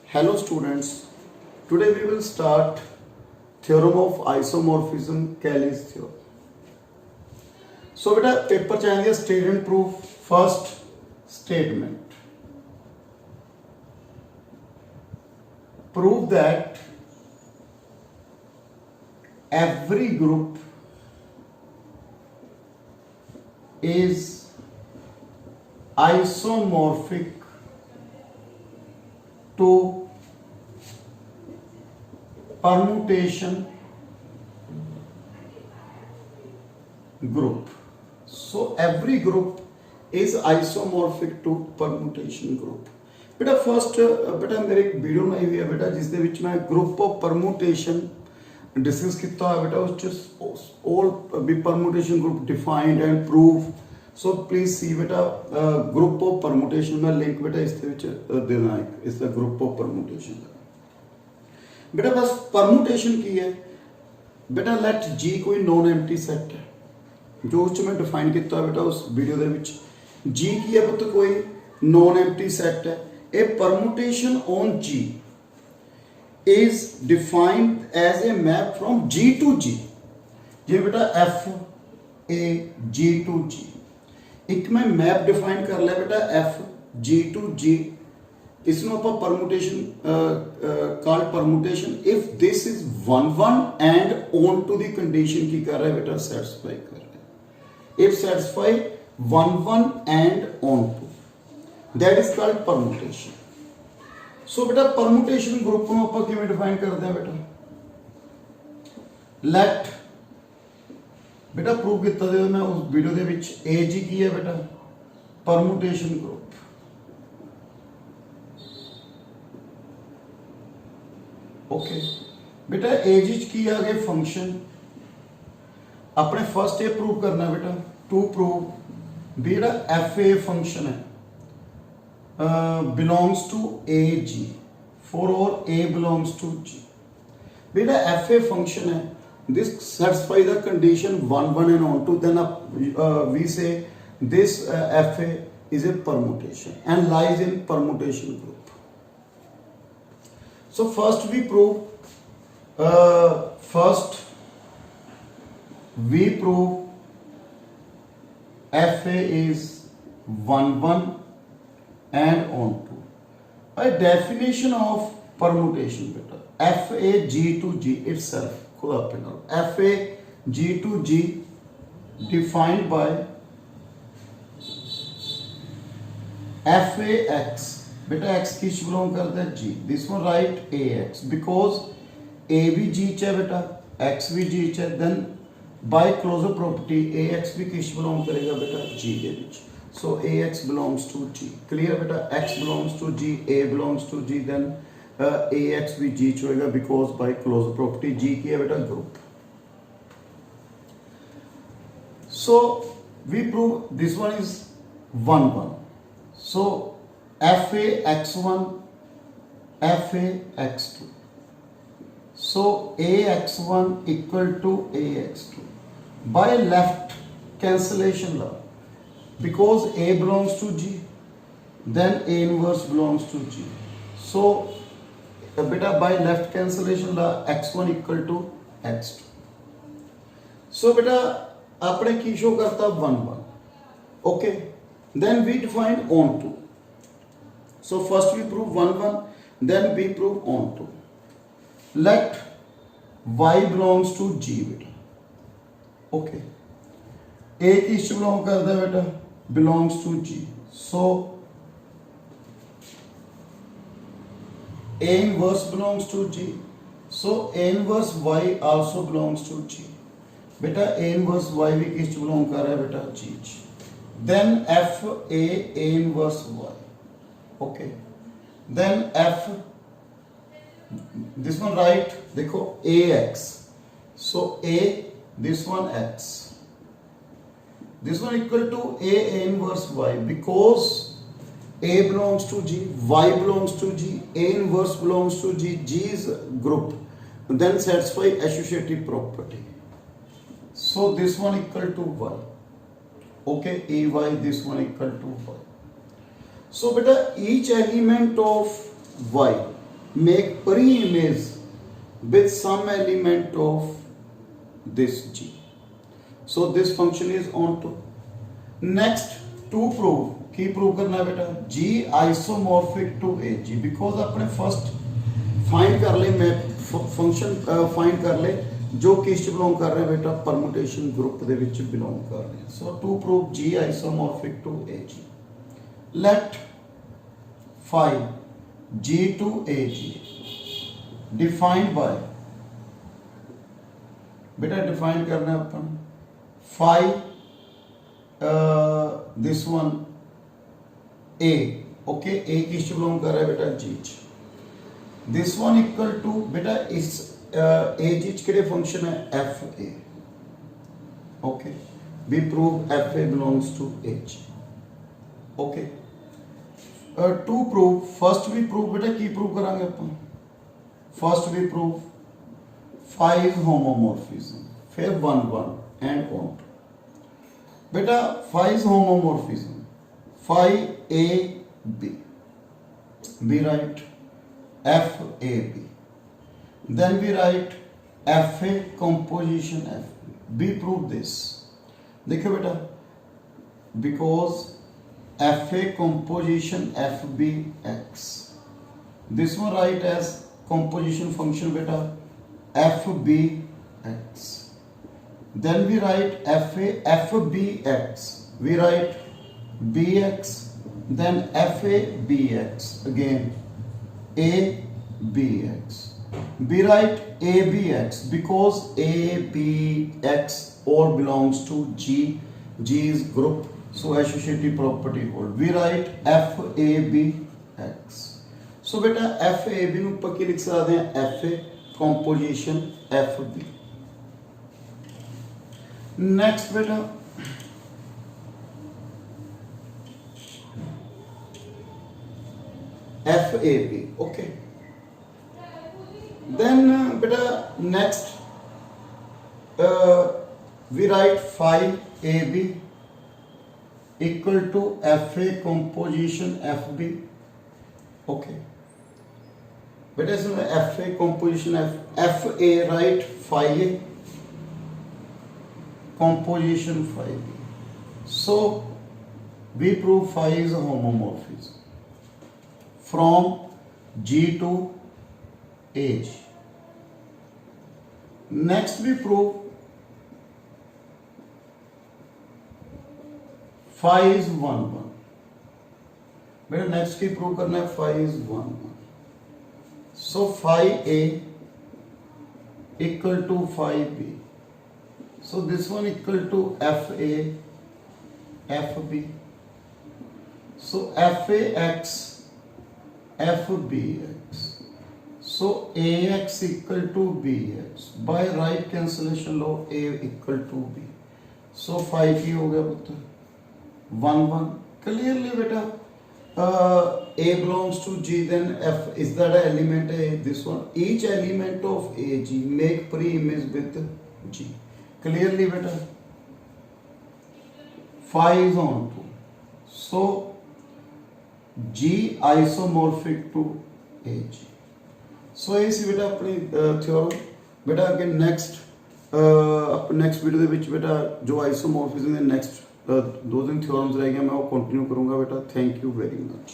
Hello students, today we will start theorem of isomorphism, Kelly's theorem. So beta paper चाहिए statement proof. First statement, prove that every group is isomorphic to permutation group. So every group is isomorphic to permutation group. बेटा first बेटा मेरे एक video बनाई हुई है बेटा जिसਦੇ ਵਿੱਚ मैं ग्रुप ऑफ परमुटेशन डिस्कस ਕੀਤਾ है बेटा उस all भी permutation group defined and proof. So please see बेटा ग्रुप ऑफ परमुटेशन मैं लिंक बेटा इसके ਵਿੱਚ ਦੇ ਦੇਣਾ ਇਸ ਦਾ ग्रुप ऑफ परमुटेशन ਦਾ बेटा बस परमुटेशन की है बेटा लेट जी कोई नॉन एम्प्टी सैट है जो उस मैं डिफाइन किया बेटा उस वीडियो ਦੇ ਵਿੱਚ जी की है पुत कोई नॉन एम्प्टी सैट है a permutation on G is defined as a map from G to G ये बेटा एफ ए जी टू जी एक मैं मैप डिफाइन कर लिया बेटा एफ जी टू जी इसमें आप permutation called permutation if this is 1 and onto the condition की कर रहा है बेटा सेटिस्फाई कर रहा है if satisfy 1 and onto that is called permutation. So बेटा परमुटेशन ग्रुप ਨੂੰ ਆਪਾਂ ਕਿਵੇਂ ਡਿਫਾਈਨ ਕਰਦੇ ਆ बेटा लेट बेटा प्रूव किया दे मैं उस वीडियो ਦੇ ਵਿੱਚ ए जी की है बेटा परमुटेशन ग्रुप ओके बेटा ए जी की आ गए फंक्शन अपने फर्स्ट ये प्रूव करना beta to prove beta f a function है belongs to a g for और a belongs to g beta f a function है this satisfy the condition 1 and on to then we say this fa is a permutation and lies in permutation group. So first we prove fa is 1 and on to by definition of permutation beta fa g to g itself खुद अपने करो F A G to G defined by F A X बेटा X किस belong करता है G this one right A X because A भी G च है बेटा एक्स भी जी च है then by closure property A X भी किस बिलोंग करेगा बेटा जी के बीच so A X belongs to G clear बेटा X belongs to G A belongs to G then A X भी जी होएगा because by closure property G की है बेटा group. So we prove this one is 1 so F A X one F A X two so A X one equal to A X two by left cancellation law because A belongs to G then A inverse belongs to G so बेटा by left cancellation law x1 equal to x2 so बेटा आपने की show करता 1 okay then we define onto so first we prove 1 then we prove onto let y belongs to g बेटा okay a किस belong करता है बेटा belongs to g so A inverse belongs to G. So A inverse Y also belongs to G. बेटा A inverse Y भी किस belong कर रहा है बेटा G. Then F A inverse Y. Okay. Then F this one right देखो A X. So A this one X. This one equal to A inverse Y because A belongs to G, Y belongs to G, A inverse belongs to G, G is group, then satisfy associative property. So this one equal to Y. Okay, AY, this one equal to Y. So beta each element of Y make pre-image with some element of this G. So this function is on to. Next to prove, की prove करना है बेटा G isomorphic to AG, because अपने first find कर ले मैं function find कर ले जो किस बिलोंग कर रहे हैं बेटा परमुटेशन ग्रुप ਦੇ ਵਿੱਚ ਬਿਲੋਂਗ ਕਰ ਰਹੇ हैं. So to prove G isomorphic to AG, let phi G to AG defined by, बेटा डिफाइन करना है अपन phi this one A, okay, A किस बिलोंग कर रहा है बेटा G. This one equal to बेटा इस A G के फंक्शन है F A, okay, we prove F A belongs to H, okay. To prove, first we prove बेटा की prove करांगे अपन, first we prove phi is homomorphism, फिर 1 1 and on. बेटा phi is homomorphism, phi A B, we write F A B, then we write F A composition F B. We prove this. देखो बेटा, because F A composition F B X, this one write as composition function beta F B X. Then we write F A F B X. We write B X. Then F A B X again A B X. We write A B X because A B X all belongs to G. G is group, so associative property hold. We write F A B X. So बेटा F A B ਨੂੰ ਆਪਾਂ ਕੀ ਲਿਖ ਸਕਦੇ ਹਾਂ F A composition F B. Next बेटा F A B, okay. Then बेटा next we write phi A B equal to F A composition F B, okay. बेटा इसमें F A composition F A write phi A composition phi B. So we prove phi is a homomorphism from G to H. Next we prove phi is 1 1. बेटा next की prove करना है phi is 1 1. So phi A equal to phi B. So this one equal to F A F B. So F A X F B X. So A X equal to B X. By right cancellation law A equal to B. So phi की हो गया पुत्र 1 1. Clearly बेटा A belongs to G, then F is that an element A? This one. Each element of A G make pre-image with G. Clearly better. Phi is on to. So G isomorphic to A G. So ये सी बेटा अपनी theorem. बेटा again next video ਦੇ ਵਿੱਚ बेटा जो isomorphism ਦੇ next 2 दिन थ्योरम्स रह गए मैं वो कंटिन्यू करूंगा बेटा. Thank you very much.